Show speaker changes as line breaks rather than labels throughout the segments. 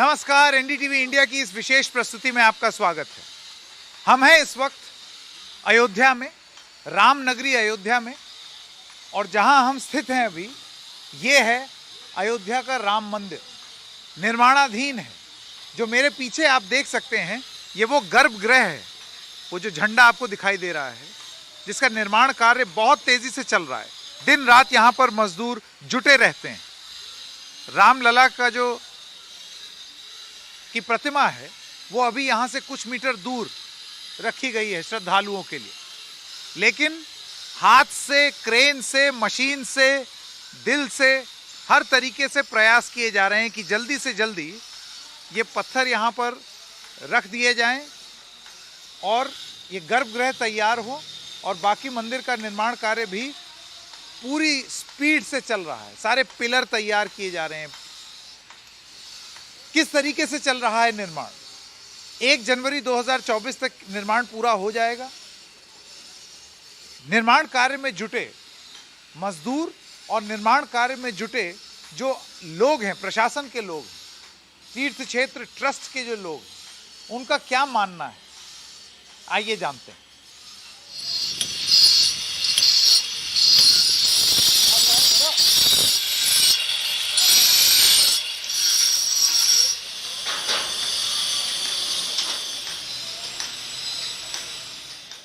नमस्कार, NDTV India की इस विशेष प्रस्तुति में आपका स्वागत है। हम हैं इस वक्त अयोध्या में, रामनगरी अयोध्या में, और जहां हम स्थित हैं अभी ये है अयोध्या का राम मंदिर। निर्माणाधीन है। जो मेरे पीछे आप देख सकते हैं ये वो गर्भगृह है, वो जो झंडा आपको दिखाई दे रहा है, जिसका निर्माण कार्य बहुत तेजी से चल रहा है। दिन रात यहाँ पर मजदूर जुटे रहते हैं। रामलला का जो की प्रतिमा है वो अभी यहाँ से कुछ मीटर दूर रखी गई है श्रद्धालुओं के लिए, लेकिन हाथ से, क्रेन से, मशीन से, दिल से, हर तरीके से प्रयास किए जा रहे हैं कि जल्दी से जल्दी ये पत्थर यहाँ पर रख दिए जाएं और ये गर्भगृह तैयार हो और बाकी मंदिर का निर्माण कार्य भी पूरी स्पीड से चल रहा है। सारे पिलर तैयार किए जा रहे हैं। किस तरीके से चल रहा है निर्माण? 1 जनवरी 2024 तक निर्माण पूरा हो जाएगा। निर्माण कार्य में जुटे मजदूर और निर्माण कार्य में जुटे जो लोग हैं, प्रशासन के लोग, तीर्थ क्षेत्र ट्रस्ट के जो लोग, उनका क्या मानना है, आइए जानते हैं।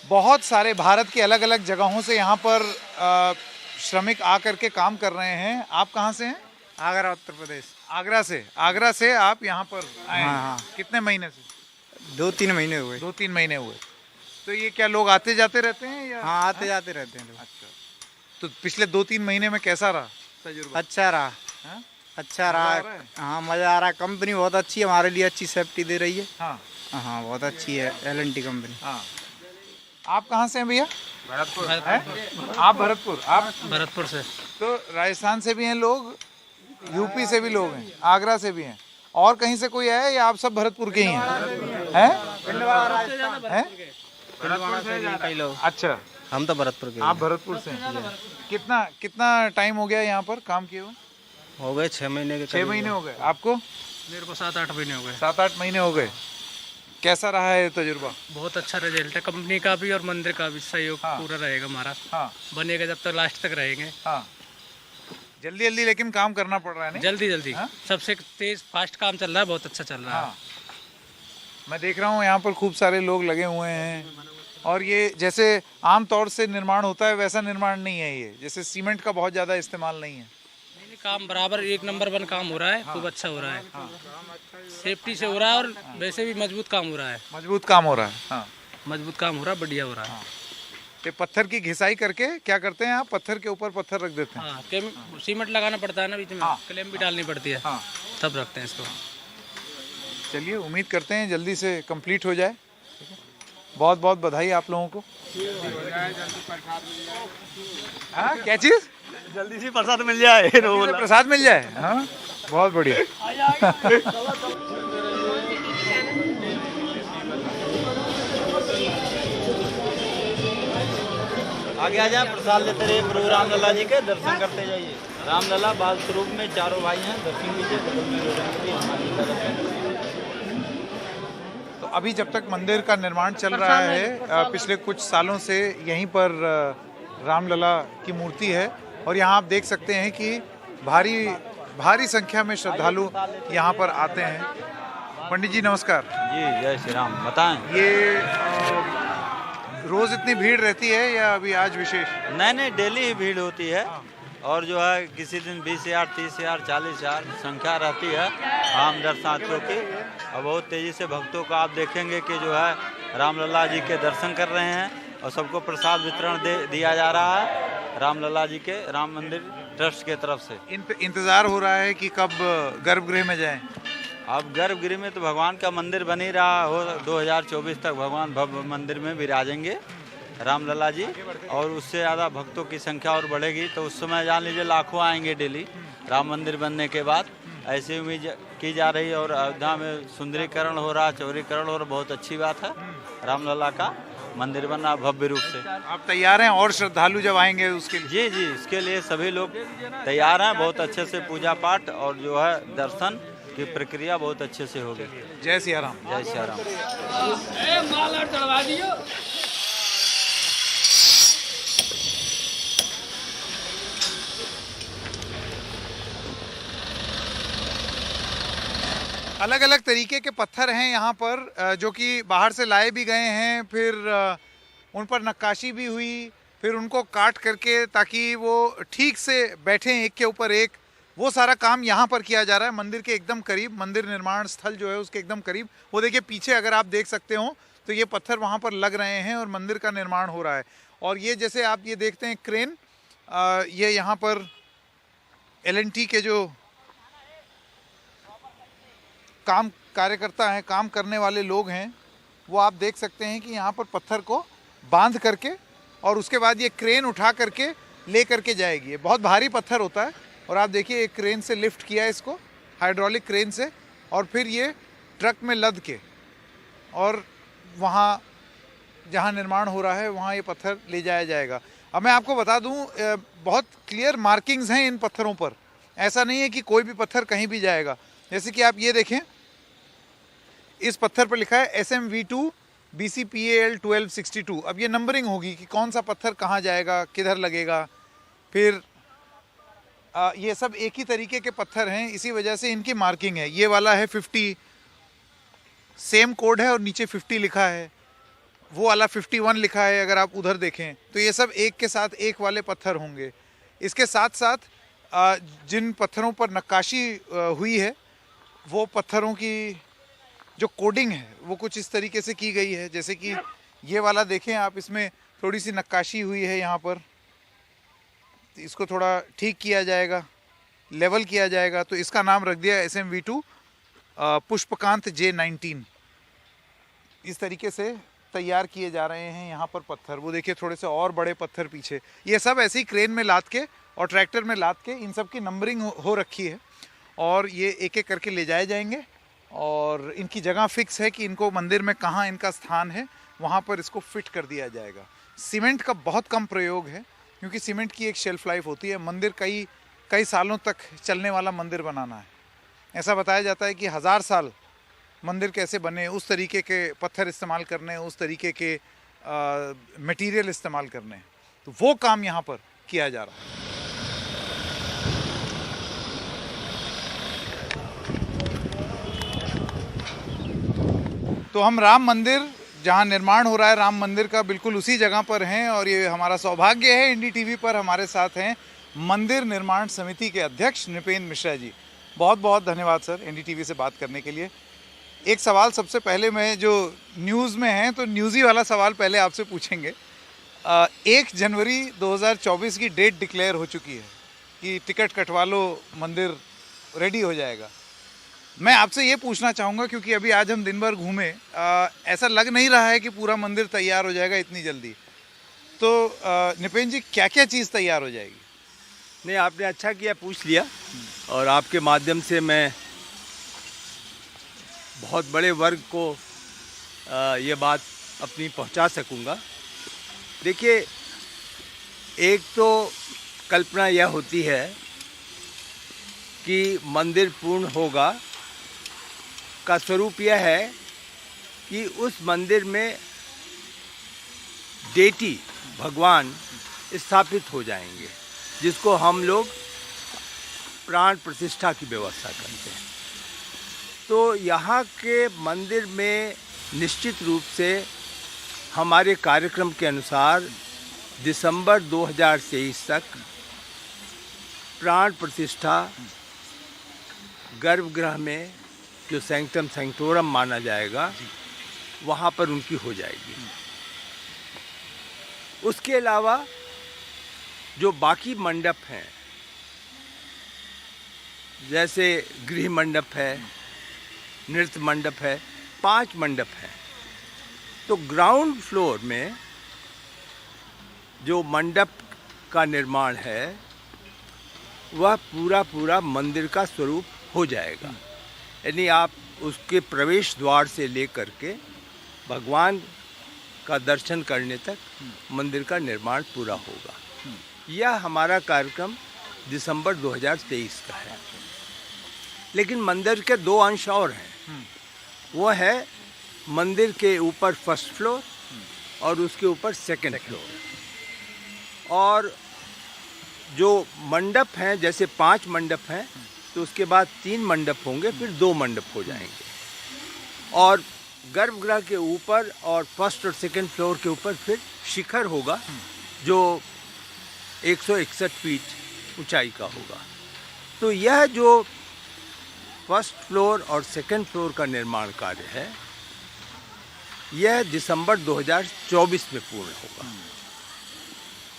बहुत सारे भारत के अलग अलग जगहों से यहाँ पर श्रमिक आकर के काम कर रहे हैं। आप कहाँ से हैं?
आगरा, उत्तर प्रदेश।
आगरा से आप यहाँ पर आए हैं?
हाँ।
कितने महीने से?
2-3 महीने हुए।
2-3 महीने हुए। तो ये क्या लोग आते जाते रहते हैं या?
हाँ, आते जाते रहते हैं लोग।
अच्छा, तो पिछले 2-3 महीने में कैसा रहा तजुर्बा?
अच्छा रहा।
हाँ?
अच्छा
मजा आ
रहा।
रहा है?
हाँ, मज़ा आ रहा है। कंपनी बहुत अच्छी है, हमारे लिए अच्छी सेफ्टी दे रही है।
हाँ
हाँ, बहुत अच्छी है L&T कंपनी।
हाँ। आप कहाँ से हैं भैया?
भरतपुर।
आप भरतपुर? आप
भरतपुर से।
तो राजस्थान से भी हैं लोग, यूपी से भी लोग हैं, आगरा से भी हैं, और कहीं से कोई है या आप सब भरतपुर के ही हैं?
कई लोग।
अच्छा,
हम तो भरतपुर के
आप भरतपुर से हैं। कितना टाइम हो गया यहाँ पर काम किए हुए?
हो गए 6 महीने के
6 महीने हो गए। आपको?
मेरे को 7-8 महीने हो गए।
7-8 महीने हो गए। कैसा रहा है तजुर्बा?
बहुत अच्छा रिजल्ट है, कंपनी का भी और मंदिर का भी सहयोग पूरा रहेगा हमारा।
हाँ
बनेगा जब तक लास्ट तक रहेंगे।
हाँ। जल्दी लेकिन काम करना पड़ रहा है नहीं?
जल्दी सबसे तेज फास्ट काम चल रहा है, बहुत अच्छा चल रहा है।
हाँ। मैं देख रहा हूँ यहाँ पर खूब सारे लोग लगे हुए हैं, और ये जैसे आम तौर से निर्माण होता है वैसा निर्माण नहीं है ये, जैसे सीमेंट का बहुत ज़्यादा इस्तेमाल नहीं है।
काम बराबर 1 नंबर 1 काम हो रहा है। खूब अच्छा हो रहा है। सेफ्टी से हो रहा है और वैसे भी मजबूत काम हो रहा है।
मजबूत काम हो रहा है। हाँ,
मजबूत काम हो रहा है, बढ़िया हो रहा है।
ये पत्थर की घिसाई करके क्या करते हैं आप? पत्थर के ऊपर पत्थर रख देते हैं।
हाँ, सीमेंट लगाना पड़ता है ना बीच में। क्लेम भी डालनी पड़ती है।
हाँ।
तब रखते हैं इसको।
चलिए, उम्मीद करते हैं जल्दी से कंप्लीट हो जाए। बहुत बहुत बधाई आप लोगों को। हाँ, क्या चीज़?
जल्दी से प्रसाद मिल जाए।
प्रसाद मिल जाए। हाँ, बहुत बढ़िया।
आगे आ जाए, प्रसाद लेते रहिए। प्रभु रामलला जी के दर्शन करते जाइए। रामलला बाल स्वरूप में चारों भाई हैं, दर्शन कीजिए।
तो अभी जब तक मंदिर का निर्माण चल रहा है, पिछले कुछ सालों से यहीं पर रामलला की मूर्ति है, और यहाँ आप देख सकते हैं कि भारी संख्या में श्रद्धालु यहाँ पर आते हैं। पंडित जी नमस्कार
जी, जय श्री राम। बताएं।
ये रोज इतनी भीड़ रहती है या अभी आज विशेष?
नहीं, डेली ही भीड़ होती है, और जो है किसी दिन 20,000, 30,000, 40,000 संख्या रहती है आम दर्शनार्थियों की। और बहुत तेजी से भक्तों को आप देखेंगे कि जो है रामलला जी के दर्शन कर रहे हैं, और सबको प्रसाद वितरण दिया जा रहा है रामलला जी के राम मंदिर ट्रस्ट के तरफ से।
इंतजार हो रहा है कि कब गर्भगृह में जाएं।
अब गर्भगृह में तो भगवान का मंदिर बन ही रहा हो। 2024 तक भगवान भव्य मंदिर में विराजेंगे रामलला जी, और उससे ज़्यादा भक्तों की संख्या और बढ़ेगी, तो उस समय जान लीजिए लाखों आएंगे डेली राम मंदिर बनने के बाद। ऐसी उम्मीद की जा रही है, और अयोध्या में सुंदरीकरण हो रहा, चौड़ीकरण हो रहा। बहुत अच्छी बात है। रामलला का मंदिर बना भव्य रूप से।
आप तैयार हैं और श्रद्धालु जब आएंगे उसके लिए?
जी, इसके लिए सभी लोग तैयार हैं। बहुत अच्छे से पूजा पाठ और जो है दर्शन की प्रक्रिया बहुत अच्छे से होगी।
जय सिया राम।
जय सिया राम।
अलग अलग तरीके के पत्थर हैं यहाँ पर जो कि बाहर से लाए भी गए हैं, फिर उन पर नक्काशी भी हुई, फिर उनको काट करके ताकि वो ठीक से बैठें एक के ऊपर एक, वो सारा काम यहाँ पर किया जा रहा है मंदिर के एकदम करीब, मंदिर निर्माण स्थल जो है उसके एकदम करीब। वो देखिए पीछे अगर आप देख सकते हो तो ये पत्थर वहाँ पर लग रहे हैं और मंदिर का निर्माण हो रहा है। और ये जैसे आप ये देखते हैं क्रेन, ये यहाँ पर L&T के जो कार्यकर्ता हैं, काम करने वाले लोग हैं, वो आप देख सकते हैं कि यहाँ पर पत्थर को बांध करके और उसके बाद ये क्रेन उठा करके ले करके जाएगी। ये बहुत भारी पत्थर होता है और आप देखिए एक क्रेन से लिफ्ट किया है इसको, हाइड्रोलिक क्रेन से, और फिर ये ट्रक में लद के और वहाँ जहाँ निर्माण हो रहा है वहाँ ये पत्थर ले जाया जाएगा। अब मैं आपको बता दूँ बहुत क्लियर मार्किंग्स हैं इन पत्थरों पर, ऐसा नहीं है कि कोई भी पत्थर कहीं भी जाएगा। जैसे कि आप ये देखें, इस पत्थर पर लिखा है SMV2 BCPAL 1262। अब ये नंबरिंग होगी कि कौन सा पत्थर कहाँ जाएगा, किधर लगेगा। फिर ये सब एक ही तरीके के पत्थर हैं, इसी वजह से इनकी मार्किंग है। ये वाला है 50, सेम कोड है और नीचे 50 लिखा है, वो वाला 51 लिखा है। अगर आप उधर देखें तो ये सब एक के साथ एक वाले पत्थर होंगे। इसके साथ साथ जिन पत्थरों पर नक्काशी हुई है वो पत्थरों की जो कोडिंग है वो कुछ इस तरीके से की गई है। जैसे कि ये वाला देखें आप, इसमें थोड़ी सी नक्काशी हुई है यहाँ पर, तो इसको थोड़ा ठीक किया जाएगा, लेवल किया जाएगा, तो इसका नाम रख दिया SMV2 पुष्पकांत J19। इस तरीके से तैयार किए जा रहे हैं यहाँ पर पत्थर। वो देखिए थोड़े से और बड़े पत्थर पीछे, ये सब ऐसे ही क्रेन में लाद के और ट्रैक्टर में लाद के इन सब की नंबरिंग हो रखी है और ये एक एक करके ले जाए जाएंगे और इनकी जगह फिक्स है कि इनको मंदिर में कहाँ इनका स्थान है वहाँ पर इसको फिट कर दिया जाएगा। सीमेंट का बहुत कम प्रयोग है क्योंकि सीमेंट की एक शेल्फ लाइफ होती है। मंदिर कई सालों तक चलने वाला मंदिर बनाना है। ऐसा बताया जाता है कि 1000 साल मंदिर कैसे बने, उस तरीके के पत्थर इस्तेमाल करने, उस तरीके के मटेरियल इस्तेमाल करने, तो वो काम यहाँ पर किया जा रहा है। तो हम राम मंदिर जहाँ निर्माण हो रहा है राम मंदिर का, बिल्कुल उसी जगह पर हैं और ये हमारा सौभाग्य है NDTV पर हमारे साथ हैं मंदिर निर्माण समिति के अध्यक्ष नृपेंद्र मिश्रा जी। बहुत बहुत धन्यवाद सर NDTV से बात करने के लिए। एक सवाल सबसे पहले, मैं जो न्यूज़ में हैं तो न्यूज़ी वाला सवाल पहले आपसे पूछेंगे। 1 जनवरी 2024 की डेट डिक्लेयर हो चुकी है कि टिकट कटवा लो, मंदिर रेडी हो जाएगा। मैं आपसे ये पूछना चाहूँगा क्योंकि अभी आज हम दिन भर घूमे, ऐसा लग नहीं रहा है कि पूरा मंदिर तैयार हो जाएगा इतनी जल्दी। तो नृपेंद्र जी, क्या क्या चीज़ तैयार हो जाएगी?
नहीं, आपने अच्छा किया पूछ लिया और आपके माध्यम से मैं बहुत बड़े वर्ग को ये बात अपनी पहुंचा सकूंगा। देखिए, एक तो कल्पना यह होती है कि मंदिर पूर्ण होगा का स्वरूप यह है कि उस मंदिर में देटी भगवान स्थापित हो जाएंगे, जिसको हम लोग प्राण प्रतिष्ठा की व्यवस्था करते हैं। तो यहाँ के मंदिर में निश्चित रूप से हमारे कार्यक्रम के अनुसार दिसंबर 2023 तक प्राण प्रतिष्ठा गर्भगृह में जो सैंक्टम सैंक्टोरम माना जाएगा वहाँ पर उनकी हो जाएगी। उसके अलावा जो बाकी मंडप हैं, जैसे गृह मंडप है, नृत्य मंडप है, 5 मंडप हैं, तो ग्राउंड फ्लोर में जो मंडप का निर्माण है वह पूरा मंदिर का स्वरूप हो जाएगा। यानी आप उसके प्रवेश द्वार से लेकर के भगवान का दर्शन करने तक मंदिर का निर्माण पूरा होगा। यह हमारा कार्यक्रम दिसंबर 2023 का है। लेकिन मंदिर के दो अंश और हैं। वो है मंदिर के ऊपर फर्स्ट फ्लोर और उसके ऊपर सेकंड फ्लोर। और जो मंडप हैं, जैसे 5 मंडप हैं, तो उसके बाद 3 मंडप होंगे, फिर 2 मंडप हो जाएंगे। और गर्भगृह के ऊपर और फर्स्ट और सेकंड फ्लोर के ऊपर फिर शिखर होगा जो 161 फीट ऊंचाई का होगा। तो यह जो फर्स्ट फ्लोर और सेकंड फ्लोर का निर्माण कार्य है, यह दिसंबर 2024 में पूर्ण होगा।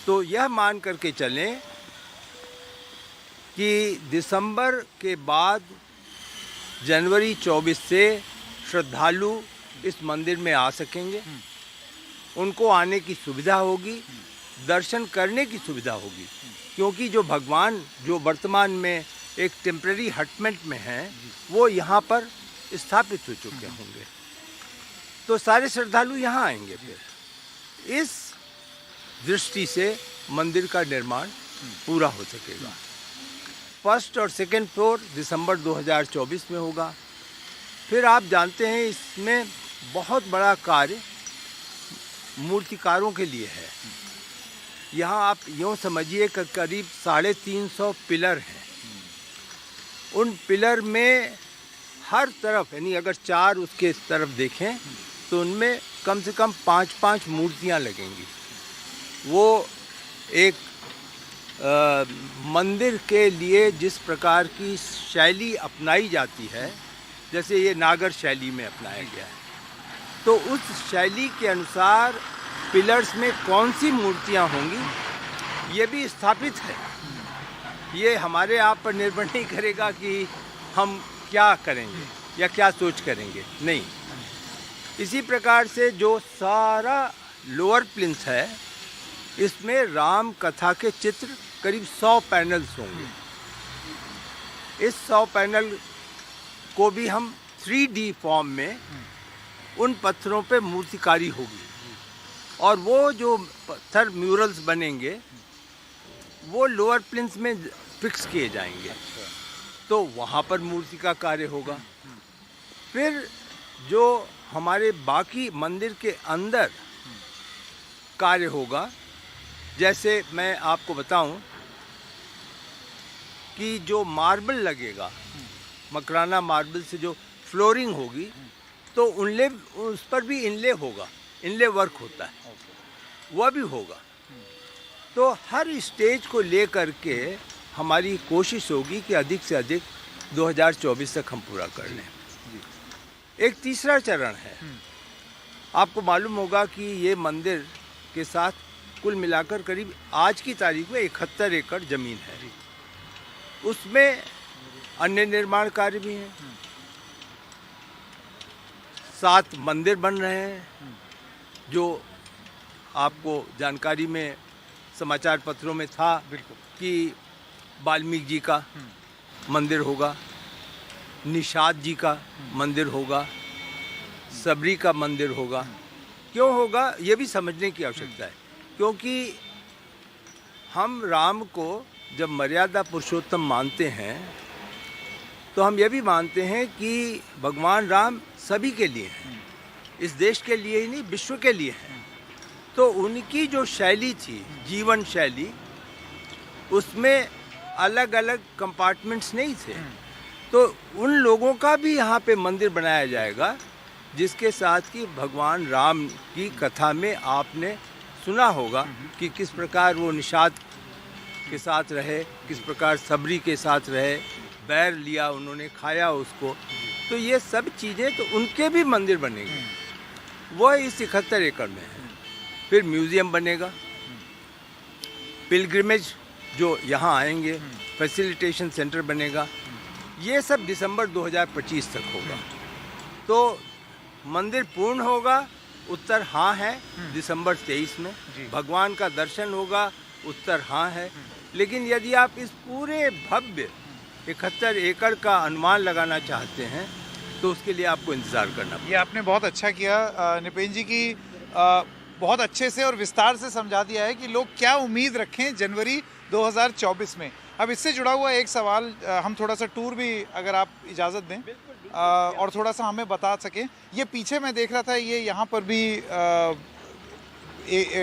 तो यह मान करके चलें कि दिसंबर के बाद जनवरी 24 से श्रद्धालु इस मंदिर में आ सकेंगे। उनको आने की सुविधा होगी, दर्शन करने की सुविधा होगी, क्योंकि जो भगवान जो वर्तमान में एक टेम्पररी हटमेंट में हैं, वो यहाँ पर स्थापित हो चुके होंगे। तो सारे श्रद्धालु यहाँ आएंगे। फिर इस दृष्टि से मंदिर का निर्माण पूरा हो सकेगा। फर्स्ट और सेकंड फ्लोर दिसंबर 2024 में होगा। फिर आप जानते हैं इसमें बहुत बड़ा कार्य मूर्तिकारों के लिए है। यहाँ आप यूँ समझिए कि करीब 350 पिलर हैं। उन पिलर में हर तरफ, यानी अगर 4 उसके तरफ देखें तो उनमें कम से कम 5-5 मूर्तियाँ लगेंगी। वो एक मंदिर के लिए जिस प्रकार की शैली अपनाई जाती है, जैसे ये नागर शैली में अपनाया गया है, तो उस शैली के अनुसार पिलर्स में कौन सी मूर्तियाँ होंगी ये भी स्थापित है। ये हमारे आप पर निर्भर नहीं करेगा कि हम क्या करेंगे या क्या सोच करेंगे, नहीं। इसी प्रकार से जो सारा लोअर प्लिंथ है, इसमें राम कथा के चित्र करीब 100 पैनल्स होंगे। इस 100 पैनल को भी हम 3D फॉर्म में उन पत्थरों पे मूर्तिकारी होगी। और वो जो पत्थर म्यूरल्स बनेंगे वो लोअर प्लिंथ में फिक्स किए जाएंगे, तो वहाँ पर मूर्ति का कार्य होगा। फिर जो हमारे बाकी मंदिर के अंदर कार्य होगा, जैसे मैं आपको बताऊं कि जो मार्बल लगेगा, मकराना मार्बल से जो फ्लोरिंग होगी, तो उनले उस पर भी इनले होगा, इनले वर्क होता है, वह भी होगा। तो हर स्टेज को ले करके हमारी कोशिश होगी कि अधिक से अधिक 2024 तक हम पूरा कर लें। एक तीसरा चरण है। आपको मालूम होगा कि ये मंदिर के साथ कुल मिलाकर करीब आज की तारीख में 71 एकड़ ज़मीन है। उसमें अन्य निर्माण कार्य भी हैं। 7 मंदिर बन रहे हैं, जो आपको जानकारी में समाचार पत्रों में था कि वाल्मीकि जी का मंदिर होगा, निषाद जी का मंदिर होगा, सबरी का मंदिर होगा। क्यों होगा ये भी समझने की आवश्यकता है, क्योंकि हम राम को जब मर्यादा पुरुषोत्तम मानते हैं तो हम ये भी मानते हैं कि भगवान राम सभी के लिए हैं, इस देश के लिए ही नहीं विश्व के लिए हैं। तो उनकी जो शैली थी, जीवन शैली, उसमें अलग अलग कंपार्टमेंट्स नहीं थे। तो उन लोगों का भी यहाँ पे मंदिर बनाया जाएगा, जिसके साथ कि भगवान राम की कथा में आपने सुना होगा कि किस प्रकार वो निषाद के साथ रहे, किस प्रकार सबरी के साथ रहे, बैर लिया उन्होंने, खाया उसको। तो ये सब चीज़ें तो उनके भी मंदिर बनेंगे, वह इस 71 एकड़ में है। फिर म्यूज़ियम बनेगा, पिलग्रिमेज जो यहाँ आएंगे, फैसिलिटेशन सेंटर बनेगा। ये सब दिसंबर 2025 तक होगा। तो मंदिर पूर्ण होगा, उत्तर हाँ है, दिसंबर 23 में। भगवान का दर्शन होगा, उत्तर हाँ है। लेकिन यदि आप इस पूरे भव्य 71 एकड़ का अनुमान लगाना चाहते हैं तो उसके लिए आपको इंतज़ार करना पड़ेगा।
ये आपने बहुत अच्छा किया निपेन जी की, बहुत अच्छे से और विस्तार से समझा दिया है कि लोग क्या उम्मीद रखें जनवरी 2024 में। अब इससे जुड़ा हुआ एक सवाल, हम थोड़ा सा टूर भी अगर आप इजाज़त दें और थोड़ा सा हमें बता सकें। ये पीछे मैं देख रहा था, ये यहाँ पर भी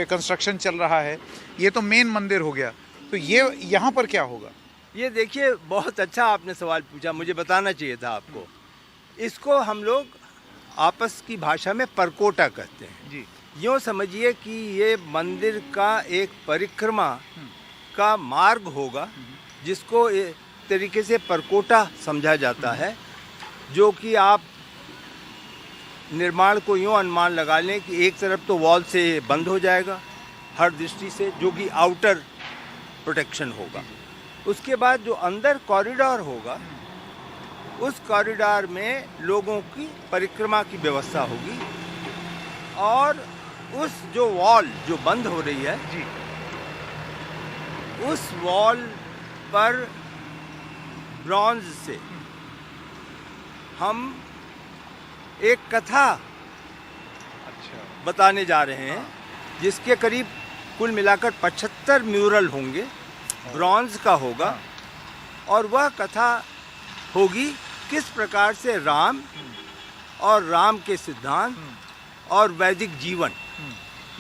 कंस्ट्रक्शन चल रहा है। ये तो मेन मंदिर हो गया, तो ये यहाँ पर क्या होगा?
ये देखिए, बहुत अच्छा आपने सवाल पूछा, मुझे बताना चाहिए था आपको। इसको हम लोग आपस की भाषा में परकोटा कहते हैं
जी।
यूँ समझिए कि ये मंदिर का एक परिक्रमा का मार्ग होगा, जिसको एक तरीके से परकोटा समझा जाता है, जो कि आप निर्माण को यूँ अनुमान लगा लें कि एक तरफ तो वॉल से बंद हो जाएगा हर दृष्टि से, जो कि आउटर प्रोटेक्शन होगा। उसके बाद जो अंदर कॉरिडोर होगा, उस कॉरिडोर में लोगों की परिक्रमा की व्यवस्था होगी, और उस जो वॉल जो बंद हो रही है
जी,
उस वॉल पर ब्रॉन्ज से हम एक कथा
अच्छा,
बताने जा रहे हैं, जिसके करीब कुल मिलाकर 75 म्यूरल होंगे, ब्रॉन्ज का होगा। और वह कथा होगी किस प्रकार से राम और राम के सिद्धांत और वैदिक जीवन,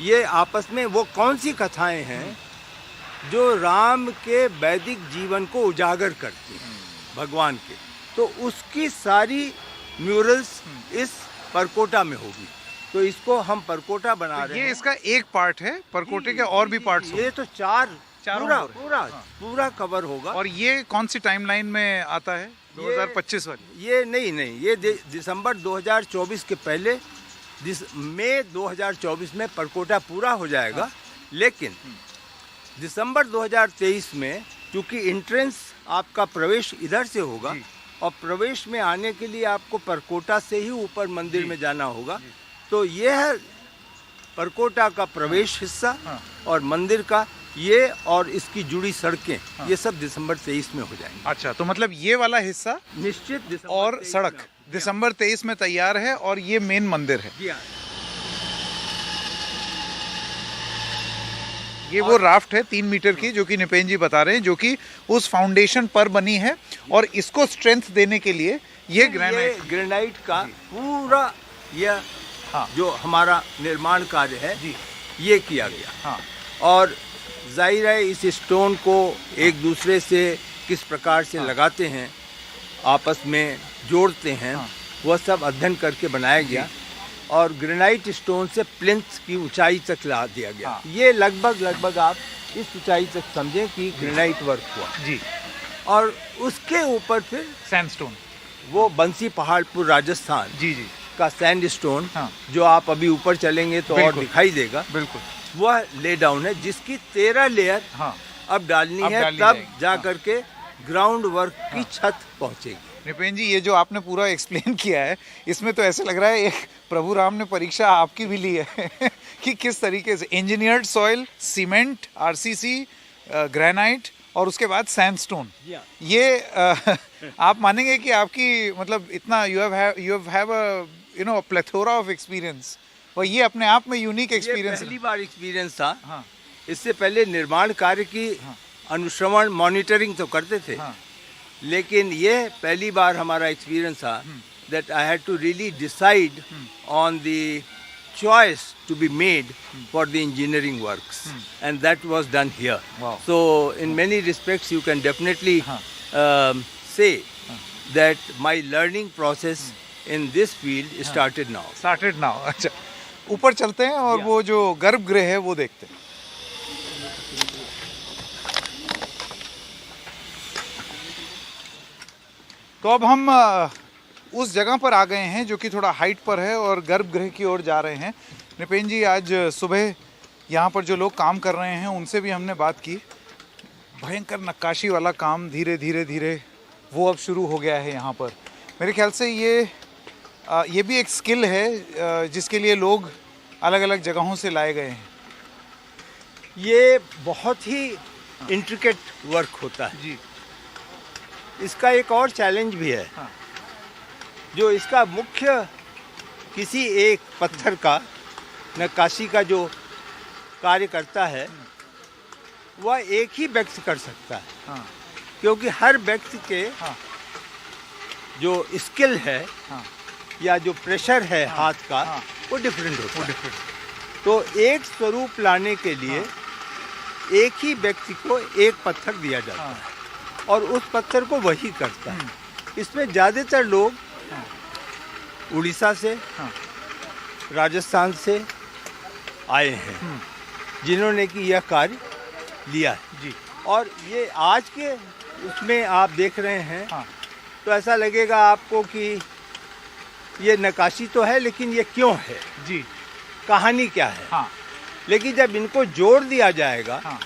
ये आपस में वो कौन सी कथाएं हैं जो राम के वैदिक जीवन को उजागर करती हैं भगवान के, तो उसकी सारी म्यूरल्स इस परकोटा में होगी। तो इसको हम परकोटा बना रहे हैं।
ये इसका एक पार्ट है, परकोटे के और भी पार्ट्स
ये तो चारों
पूरा
पूरा कवर होगा।
और ये कौन सी टाइमलाइन में आता है? 2025 वाली?
ये नहीं, ये दिसंबर 2024 के पहले, मई 2024 में परकोटा पूरा हो जाएगा। लेकिन दिसंबर 2023 में, क्योंकि एंट्रेंस आपका प्रवेश इधर से होगा, और प्रवेश में आने के लिए आपको परकोटा से ही ऊपर मंदिर में जाना होगा, तो यह है परकोटा का प्रवेश हिस्सा, और मंदिर का ये और इसकी जुड़ी सड़कें, ये सब दिसंबर 23 में हो जाएंगे।
अच्छा, तो मतलब ये वाला हिस्सा
निश्चित दिसंबर
और
23
सड़क
में
दिसंबर 23 में तैयार है, और ये मेन मंदिर है।
जी हाँ।
ये वो राफ्ट है 3 मीटर की, जो कि निपेन जी बता रहे हैं, जो कि उस फाउंडेशन पर बनी है, और इसको स्ट्रेंथ देने के लिए ये
ग्रेनाइट का पूरा यह जो हमारा निर्माण कार्य है ये किया गया।
हाँ।
और जाहिर है इस स्टोन को एक दूसरे से किस प्रकार से लगाते हैं, आपस में जोड़ते हैं, वह सब अध्ययन करके बनाया गया, और ग्रेनाइट स्टोन से प्लिंथ की ऊंचाई तक ला दिया गया। ये लगभग आप इस ऊंचाई तक समझें कि ग्रेनाइट वर्क हुआ
जी।
और उसके ऊपर फिर
सैंडस्टोन,
वो बंसी पहाड़पुर राजस्थान
जी
का सैंडस्टोन,
हाँ।
जो आप अभी ऊपर चलेंगे तो और दिखाई देगा,
बिल्कुल
वह ले डाउन है, जिसकी 13 लेयर अब डालनी है, तब जा करके ग्राउंड वर्क की छत पहुंचेगी।
निपेन जी, ये जो आपने पूरा एक्सप्लेन किया है, इसमें तो ऐसे लग रहा है एक प्रभु राम ने परीक्षा आपकी भी ली है कि किस तरीके से engineered soil, cement, RCC, granite और उसके बाद सैंडस्टोन, ये आप मानेंगे कि आपकी मतलब इतना you have a plethora of experience, और ये अपने आप में यूनिक एक्सपीरियंस है।
पहली बार एक्सपीरियंस था। इससे पहले निर्माण कार्य की अनुश्रवण मॉनिटरिंग तो करते थे, लेकिन ये पहली बार हमारा एक्सपीरियंस था that I had to really decide on the choice to be made for the engineering works, and that was done here.
Wow.
So in many respects you can definitely say that my learning process in this field started now.
अच्छा, ऊपर चलते हैं और वो जो गर्भगृह है वो देखते हैं। तो अब हम उस जगह पर आ गए हैं जो कि थोड़ा हाइट पर है, और गर्भगृह की ओर जा रहे हैं। निपेन जी, आज सुबह यहाँ पर जो लोग काम कर रहे हैं उनसे भी हमने बात की। भयंकर नक्काशी वाला काम धीरे धीरे वो अब शुरू हो गया है यहाँ पर। मेरे ख्याल से ये भी एक स्किल है जिसके लिए लोग अलग अलग जगहों से लाए गए हैं।
ये बहुत ही इंट्रिकेट वर्क होता है
जी।
इसका एक और चैलेंज भी है। जो इसका मुख्य किसी एक पत्थर का नक्काशी का जो कार्य करता है वह एक ही व्यक्ति कर सकता है। क्योंकि हर व्यक्ति के
हाँ।
जो स्किल है
हाँ।
या जो प्रेशर है हाथ का
हाँ।
वो डिफरेंट होता है।
डिफरेंट।
तो एक स्वरूप लाने के लिए एक ही व्यक्ति को एक पत्थर दिया जाता है और उस पत्थर को वही करता है। इसमें ज़्यादातर लोग उड़ीसा से, राजस्थान से आए हैं जिन्होंने कि यह कार्य लिया है
जी।
और ये आज के उसमें आप देख रहे हैं
हाँ।
तो ऐसा लगेगा आपको कि ये नक्काशी तो है लेकिन ये क्यों है,
जी।
कहानी क्या है।
हाँ।
लेकिन जब इनको जोड़ दिया जाएगा
हाँ।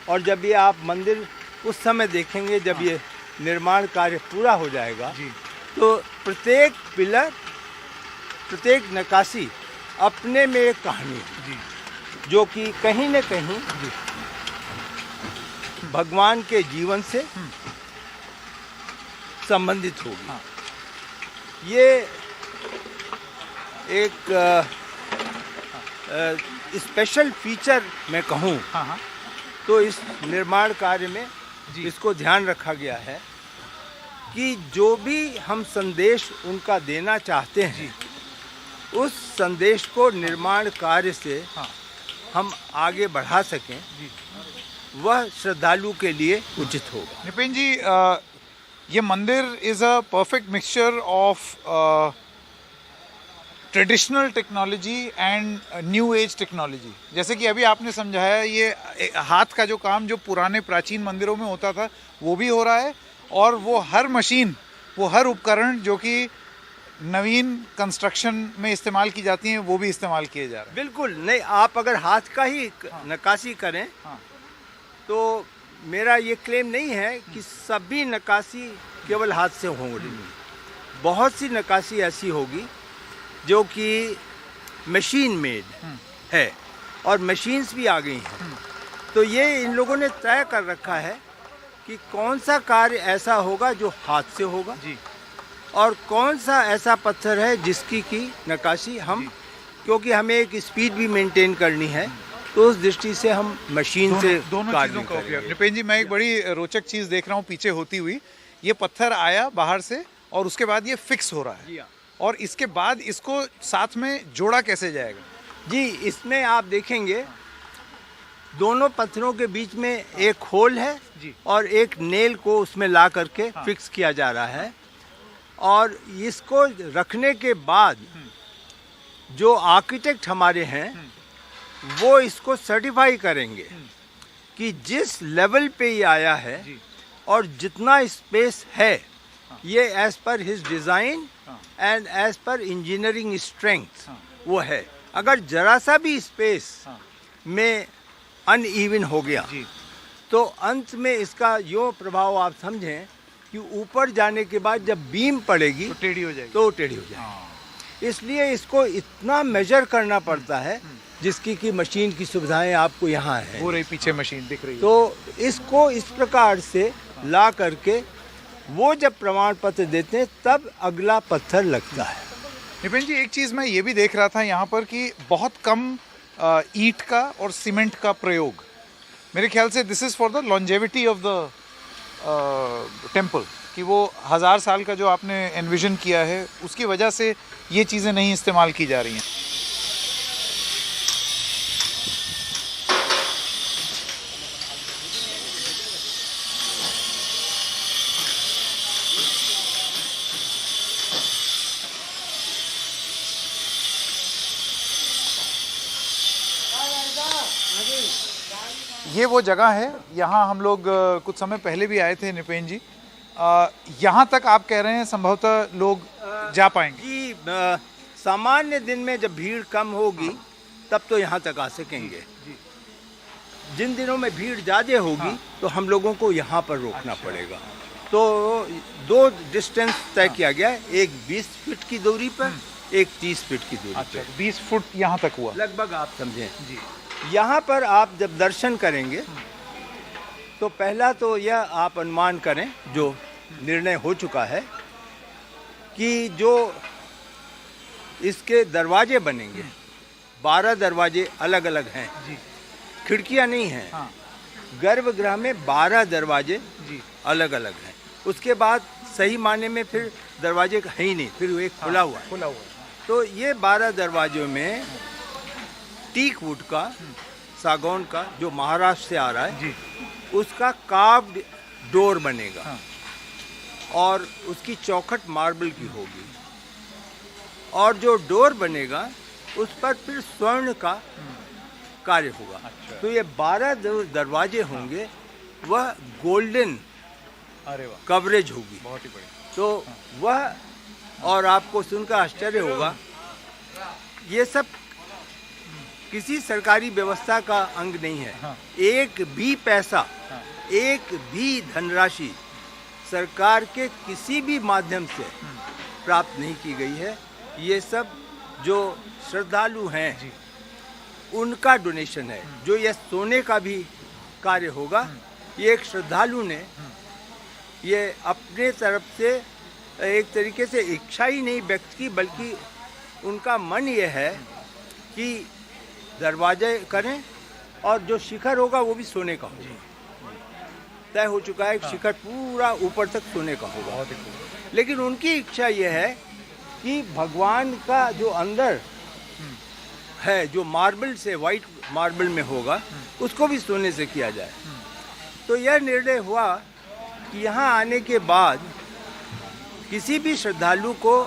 और जब ये आप मंदिर उस समय देखेंगे जब ये निर्माण कार्य पूरा हो जाएगा
जी।
तो प्रत्येक पिलर, प्रत्येक नक्काशी अपने में एक कहानी है
जी।
जो कि कहीं न कहीं भगवान के जीवन से संबंधित होगी।
हाँ।
ये एक स्पेशल फीचर मैं कहूँ
हाँ। हाँ।
तो इस निर्माण कार्य में
जी।
इसको ध्यान रखा गया है कि जो भी हम संदेश उनका देना चाहते हैं उस संदेश को निर्माण कार्य से
हाँ।
हम आगे बढ़ा सकें, वह श्रद्धालु के लिए उचित होगा।
निपेन जी, ये मंदिर is a perfect mixture of traditional technology and new age technology. जैसे कि अभी आपने समझाया, ये हाथ का जो काम जो पुराने प्राचीन मंदिरों में होता था वो भी हो रहा है और वो हर मशीन, वो हर उपकरण जो कि नवीन कंस्ट्रक्शन में इस्तेमाल की जाती हैं वो भी इस्तेमाल किए जा रहे हैं।
बिल्कुल नहीं, आप अगर हाथ का ही नक्काशी करें
हाँ।
तो मेरा ये क्लेम नहीं है कि सभी नक्काशी केवल हाथ से होंगी। बहुत सी नक्काशी ऐसी होगी जो कि मशीन मेड है और मशीन्स भी आ गई हैं। तो ये इन लोगों ने तय कर रखा है कि कौन सा कार्य ऐसा होगा जो हाथ से होगा
जी।
और कौन सा ऐसा पत्थर है जिसकी की नक्काशी हम, क्योंकि हमें एक स्पीड भी मेंटेन करनी है तो उस दृष्टि से हम मशीन से
दोनों
कार्य
चीज़ों का उपयोग।
करेंगे।
निपेन जी, मैं एक बड़ी रोचक चीज़ देख रहा हूँ पीछे होती हुई। ये पत्थर आया बाहर से और उसके बाद ये फिक्स हो रहा है और इसके बाद इसको साथ में जोड़ा कैसे जाएगा?
जी, इसमें आप देखेंगे दोनों पत्थरों के बीच में एक होल है
जी।
और एक नेल को उसमें ला करके फिक्स किया जा रहा है और इसको रखने के बाद जो आर्किटेक्ट हमारे हैं वो इसको सर्टिफाई करेंगे कि जिस लेवल पे ये आया है और जितना स्पेस है ये as per his design and as per engineering strength वो है। अगर जरा सा भी स्पेस में अनइवन हो गया तो अंत में इसका यो प्रभाव आप समझें कि ऊपर जाने के बाद जब बीम पड़ेगी
तो टेढ़ी हो जाएगी।
तो टेढ़ी हो जाएगी। इसलिए इसको इतना मेजर करना पड़ता है जिसकी कि मशीन की सुविधाएं आपको यहाँ है।
वो रही पीछे मशीन दिख रही है।
तो इसको इस प्रकार से ला करके वो जब प्रमाण पत्र देते हैं तब अगला पत्थर लगता है।
निपेन जी, एक चीज़ मैं ये भी देख रहा था यहाँ पर कि बहुत कम ईंट का और सीमेंट का प्रयोग। मेरे ख्याल से this is for the longevity of the temple, कि वो 1000 साल का जो आपने एनविजन किया है उसकी वजह से ये चीज़ें नहीं इस्तेमाल की जा रही हैं। ये वो जगह है, यहाँ हम लोग कुछ समय पहले भी आए थे निपेन जी। यहाँ तक आप कह रहे हैं संभवतः लोग जा पाएंगे?
जी, सामान्य दिन में जब भीड़ कम होगी तब तो यहाँ तक आ सकेंगे। जिन दिनों में भीड़ ज़्यादा होगी तो हम लोगों को यहाँ पर रोकना पड़ेगा। तो दो डिस्टेंस तय किया गया है, एक 20 फीट की दूरी पर, एक 30 फीट की दूरी पर।
20 फुट यहाँ तक हुआ
लगभग, आप समझें
जी।
यहाँ पर आप जब दर्शन करेंगे तो पहला तो यह आप अनुमान करें, जो निर्णय हो चुका है कि जो इसके दरवाजे बनेंगे 12 दरवाजे अलग अलग हैं, खिड़कियाँ नहीं हैं।
हाँ।
गर्भगृह में 12 दरवाजे
जी
अलग अलग हैं। उसके बाद सही मायने में फिर दरवाजे है ही नहीं, फिर एक खुला हुआ है।
खुला हुआ है।
तो ये 12 दरवाजों में टीक वुड का, सागौन का, जो महाराष्ट्र से आ रहा है,
जी
उसका कार्व्ड डोर बनेगा।
हाँ।
और उसकी चौखट मार्बल की होगी। और जो डोर बनेगा उस पर फिर स्वर्ण का कार्य होगा।
अच्छा।
तो ये 12 दरवाजे होंगे, वह गोल्डन
अरे वाह,
कवरेज होगी।
बहुत ही बढ़िया।
तो वह, और आपको सुनकर आश्चर्य होगा, ये सब किसी सरकारी व्यवस्था का अंग नहीं है।
हाँ।
एक भी पैसा, एक भी धनराशि सरकार के किसी भी माध्यम से प्राप्त नहीं की गई है। ये सब जो श्रद्धालु हैं
जी।
उनका डोनेशन है। जो यह सोने का भी कार्य होगा, ये एक श्रद्धालु ने ये अपने तरफ से एक तरीके से इच्छा ही नहीं व्यक्त की, बल्कि उनका मन ये है कि दरवाजे करें और जो शिखर होगा वो भी सोने का होगा। तय हो चुका है, शिखर पूरा ऊपर तक सोने का होगा।
बहुत ही खूब।
लेकिन उनकी इच्छा ये है कि भगवान का जो अंदर है, जो मार्बल से, वाइट मार्बल में होगा, उसको भी सोने से किया जाए। तो यह निर्णय हुआ कि यहाँ आने के बाद किसी भी श्रद्धालु को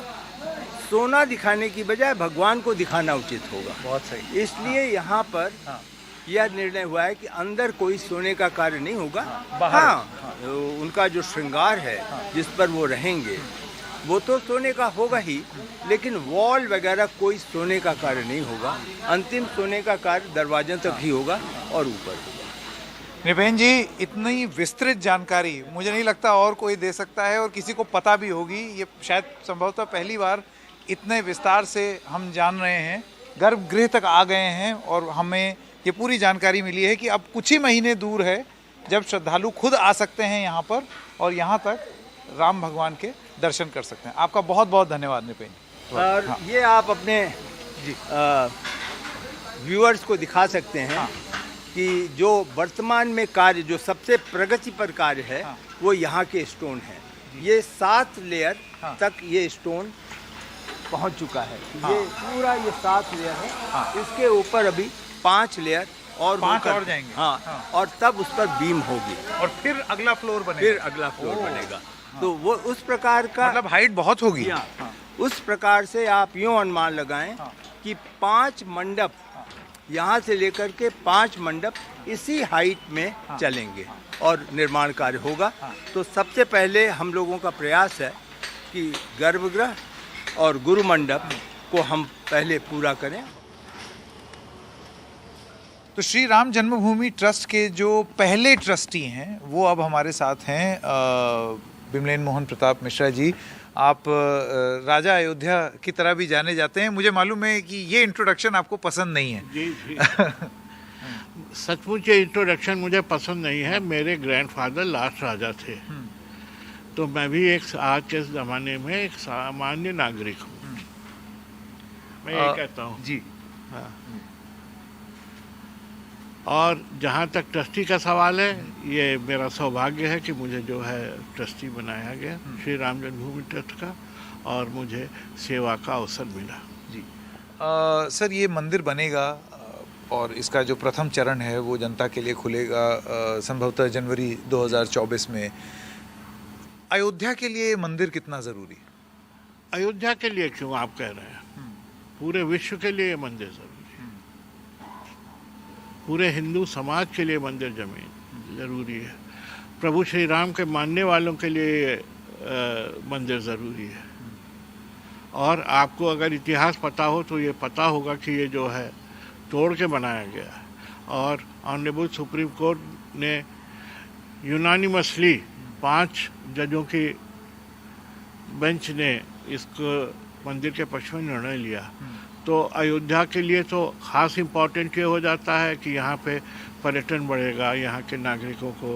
सोना दिखाने की बजाय भगवान को दिखाना उचित होगा।
बहुत सही।
इसलिए यहाँ पर
हाँ।
यह निर्णय हुआ है कि अंदर कोई सोने का कार्य नहीं होगा।
बाहर।
हाँ, उनका जो श्रृंगार है, जिस पर वो रहेंगे, वो तो सोने का होगा ही, लेकिन वॉल वगैरह कोई सोने का कार्य नहीं होगा। अंतिम सोने का कार्य दरवाजे तक ही होगा और ऊपर होगा।
निपेन जी, इतनी विस्तृत जानकारी मुझे नहीं लगता और कोई दे सकता है, और किसी को पता भी होगी। ये शायद संभवतः पहली बार इतने विस्तार से हम जान रहे हैं। गर्भगृह तक आ गए हैं और हमें ये पूरी जानकारी मिली है कि अब कुछ ही महीने दूर है जब श्रद्धालु खुद आ सकते हैं यहाँ पर और यहाँ तक राम भगवान के दर्शन कर सकते हैं। आपका बहुत बहुत धन्यवाद निपेन जी।
और
हाँ।
ये आप अपने व्यूअर्स को दिखा सकते हैं कि जो वर्तमान में कार्य, जो सबसे प्रगति पर कार्य है, वो यहाँ के स्टोन है। ये 7 लेयर तक ये स्टोन पहुँच चुका है। ये पूरा ये 7 लेयर है। इसके ऊपर अभी 5 लेयर और
5 और जाएंगे।
हाँ, और तब उस पर बीम होगी
और फिर अगला फ्लोर बनेगा।
फिर अगला फ्लोर बनेगा। तो वो उस प्रकार का,
मतलब हाइट बहुत होगी।
उस प्रकार से आप यूँ अनुमान लगाएं कि 5 मंडप, यहाँ से लेकर के 5 मंडप इसी हाइट में चलेंगे और निर्माण कार्य होगा। तो सबसे पहले हम लोगों का प्रयास है कि गर्भगृह और गुरु मंडप को हम पहले पूरा करें।
तो श्री राम जन्मभूमि ट्रस्ट के जो पहले ट्रस्टी हैं वो अब हमारे साथ हैं, बिमलेन मोहन प्रताप मिश्रा जी। आप राजा अयोध्या की तरह भी जाने जाते हैं। मुझे मालूम है कि ये इंट्रोडक्शन आपको पसंद नहीं है।
जी जी सचमुच ये इंट्रोडक्शन मुझे पसंद नहीं है। मेरे ग्रैंडफादर लास्ट राजा थे, तो मैं भी एक आज के ज़माने में एक सामान्य नागरिक हूँ। मैं ये कहता हूँ
जी।
हाँ। और जहाँ तक ट्रस्टी का सवाल है, ये मेरा सौभाग्य है कि मुझे जो है ट्रस्टी बनाया गया श्री राम जन्मभूमि ट्रस्ट का, और मुझे सेवा का अवसर मिला।
जी सर, ये मंदिर बनेगा और इसका जो प्रथम चरण है वो जनता के लिए खुलेगा संभवतः जनवरी 2024 में। अयोध्या के लिए मंदिर कितना ज़रूरी है?
अयोध्या के लिए क्यों आप कह रहे हैं, पूरे विश्व के लिए मंदिर जरूरी है। पूरे हिंदू समाज के लिए मंदिर जमीन जरूरी है। प्रभु श्री राम के मानने वालों के लिए मंदिर ज़रूरी है। और आपको अगर इतिहास पता हो तो ये पता होगा कि ये जो है तोड़ के बनाया गया है, और ऑनरेबल सुप्रीम कोर्ट ने यूनानिमसली 5 जजों की बेंच ने इसको मंदिर के पक्ष में निर्णय लिया। तो अयोध्या के लिए तो ख़ास इम्पोर्टेंट ये हो जाता है कि यहाँ पे पर्यटन बढ़ेगा, यहाँ के नागरिकों को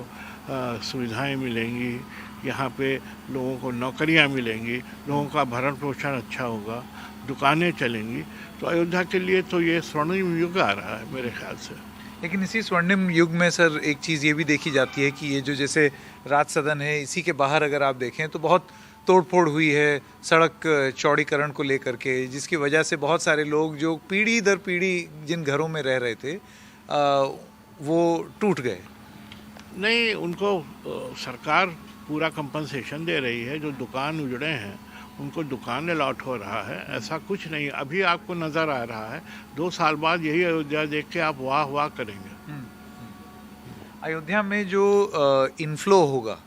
सुविधाएं मिलेंगी, यहाँ पे लोगों को नौकरियाँ मिलेंगी, लोगों का भरण पोषण अच्छा होगा, दुकानें चलेंगी। तो अयोध्या के लिए तो ये स्वर्णिम युग आ रहा है मेरे ख्याल से।
लेकिन इसी स्वर्णिम युग में सर एक चीज़ ये भी देखी जाती है कि ये जो जैसे राज सदन है, इसी के बाहर अगर आप देखें तो बहुत तोड़फोड़ हुई है सड़क चौड़ीकरण को लेकर के, जिसकी वजह से बहुत सारे लोग जो पीढ़ी दर पीढ़ी जिन घरों में रह रहे थे वो टूट गए।
नहीं, उनको सरकार पूरा कंपनसेशन दे रही है। जो दुकान उजड़े हैं उनको दुकान अलॉट हो रहा है, ऐसा कुछ नहीं। अभी आपको नज़र आ रहा है 2 साल बाद यही अयोध्या देख के आप वाह वाह करेंगे।
अयोध्या में जो इनफ्लो होगा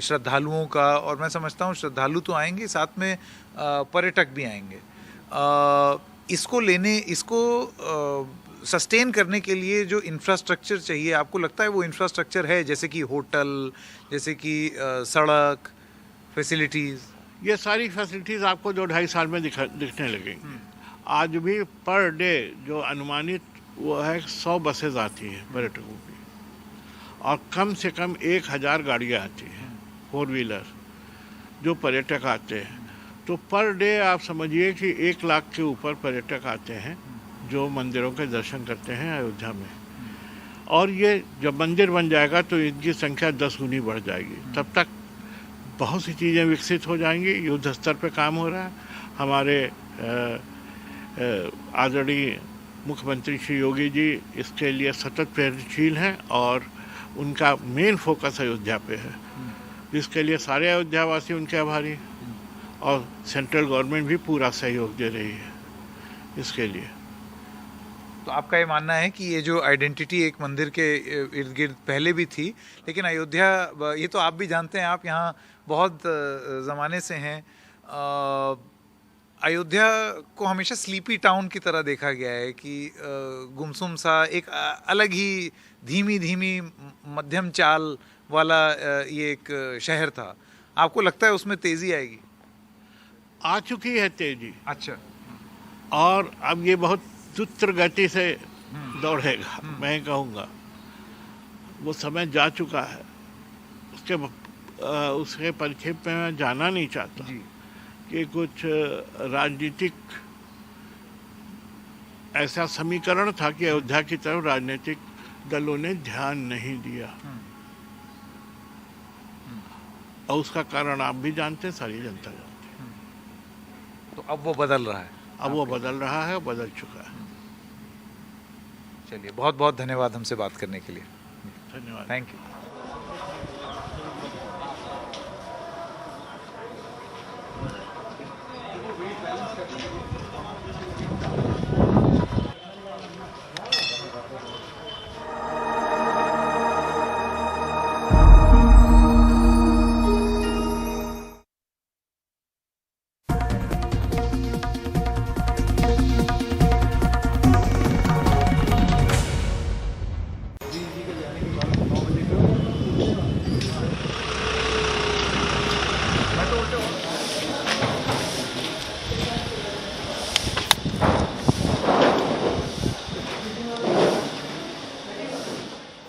श्रद्धालुओं का, और मैं समझता हूँ श्रद्धालु तो आएंगे, साथ में पर्यटक भी आएंगे, इसको सस्टेन करने के लिए जो इंफ्रास्ट्रक्चर चाहिए, आपको लगता है वो इंफ्रास्ट्रक्चर है? जैसे कि होटल, जैसे कि सड़क, फैसिलिटीज़।
ये सारी फैसिलिटीज़ आपको 2-2.5 साल में दिखने लगेंगी। आज भी पर डे जो अनुमानित वो है 100 बसेज आती हैं पर्यटकों की, और कम से कम 1000 गाड़ियाँ आती हैं 4 व्हीलर जो पर्यटक आते हैं। तो पर डे आप समझिए कि 1 लाख के ऊपर पर्यटक आते हैं जो मंदिरों के दर्शन करते हैं अयोध्या में। और ये जब मंदिर बन जाएगा तो इनकी संख्या 10 गुनी बढ़ जाएगी। तब तक बहुत सी चीज़ें विकसित हो जाएंगी। युद्ध स्तर पे काम हो रहा है। हमारे आदरणीय मुख्यमंत्री श्री योगी जी इसके लिए सतत प्रयत्नशील हैं और उनका मेन फोकस अयोध्या पे है, जिसके लिए सारे अयोध्यावासी उनके आभारी हैं। और सेंट्रल गवर्नमेंट भी पूरा सहयोग दे रही है इसके लिए।
तो आपका ये मानना है कि ये जो आइडेंटिटी एक मंदिर के इर्द गिर्द पहले भी थी, लेकिन अयोध्या, ये तो आप भी जानते हैं, आप यहाँ बहुत ज़माने से हैं, अयोध्या को हमेशा स्लीपी टाउन की तरह देखा गया है कि गुमसुम सा, एक अलग ही धीमी धीमी मध्यम चाल वाला ये एक शहर था। आपको लगता है उसमें तेज़ी आएगी?
आ चुकी है तेजी।
अच्छा।
और अब ये बहुत द्रुत गति से दौड़ेगा। मैं कहूँगा वो समय जा चुका है। उसके परिखेप में मैं जाना नहीं चाहता कि कुछ राजनीतिक ऐसा समीकरण था कि अयोध्या की तरफ राजनीतिक दलों ने ध्यान नहीं दिया, और उसका कारण आप भी जानते हैं, सारी जनता जानती है।
तो अब वो बदल रहा है?
अब वो बदल रहा है, बदल चुका है।
चलिए, बहुत बहुत धन्यवाद हमसे बात करने के लिए।
धन्यवाद।
Thank you.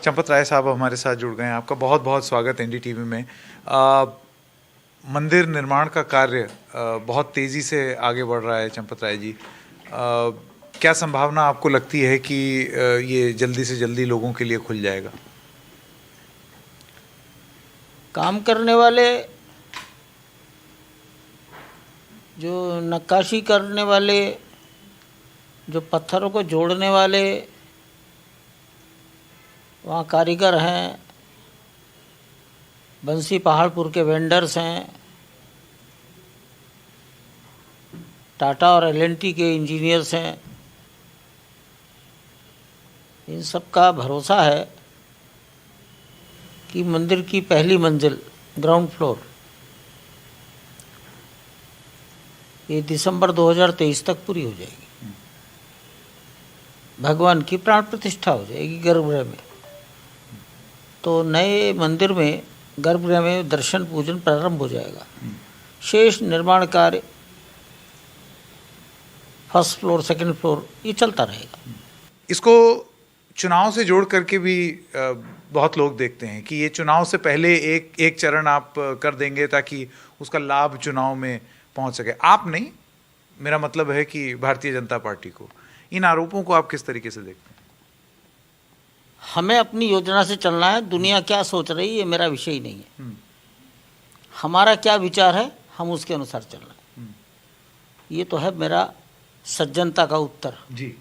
चंपत राय साहब हमारे साथ जुड़ गए हैं। आपका बहुत बहुत स्वागत एनडीटीवी में। मंदिर निर्माण का कार्य बहुत तेज़ी से आगे बढ़ रहा है चंपत राय जी। क्या संभावना आपको लगती है कि ये जल्दी से जल्दी लोगों के लिए खुल जाएगा?
काम करने वाले, जो नक्काशी करने वाले, जो पत्थरों को जोड़ने वाले वहाँ कारीगर हैं, बंसी पहाड़पुर के वेंडर्स हैं, टाटा और एल&टी के इंजीनियर्स हैं। इन सब का भरोसा है कि मंदिर की पहली मंजिल, ग्राउंड फ्लोर, ये दिसंबर 2023 तक पूरी हो जाएगी। भगवान की प्राण प्रतिष्ठा हो जाएगी गर्भगृह में। तो नए मंदिर में, गर्भगृह में दर्शन पूजन प्रारंभ हो जाएगा। शेष निर्माण कार्य, फर्स्ट फ्लोर, सेकंड फ्लोर, ये चलता रहेगा।
इसको चुनाव से जोड़ करके भी बहुत लोग देखते हैं कि ये चुनाव से पहले एक चरण आप कर देंगे ताकि उसका लाभ चुनाव में पहुंच सके। आप नहीं, मेरा मतलब है कि भारतीय जनता पार्टी को। इन आरोपों को आप किस तरीके से देखते हैं?
हमें अपनी योजना से चलना है। दुनिया क्या सोच रही है ये मेरा विषय ही नहीं है। हमारा क्या विचार है हम उसके अनुसार चलना है। ये तो है मेरा सज्जनता का उत्तर
जी।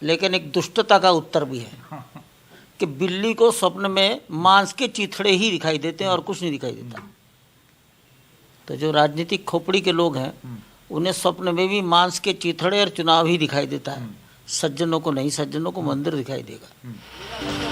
लेकिन एक दुष्टता का उत्तर भी है कि बिल्ली को स्वप्न में मांस के चीथड़े ही दिखाई देते हैं और कुछ नहीं दिखाई देता। तो जो राजनीतिक खोपड़ी के लोग हैं उन्हें स्वप्न में भी मांस के चीथड़े और चुनाव ही दिखाई देता है। सज्जनों को नहीं, सज्जनों को मंदिर दिखाई देगा।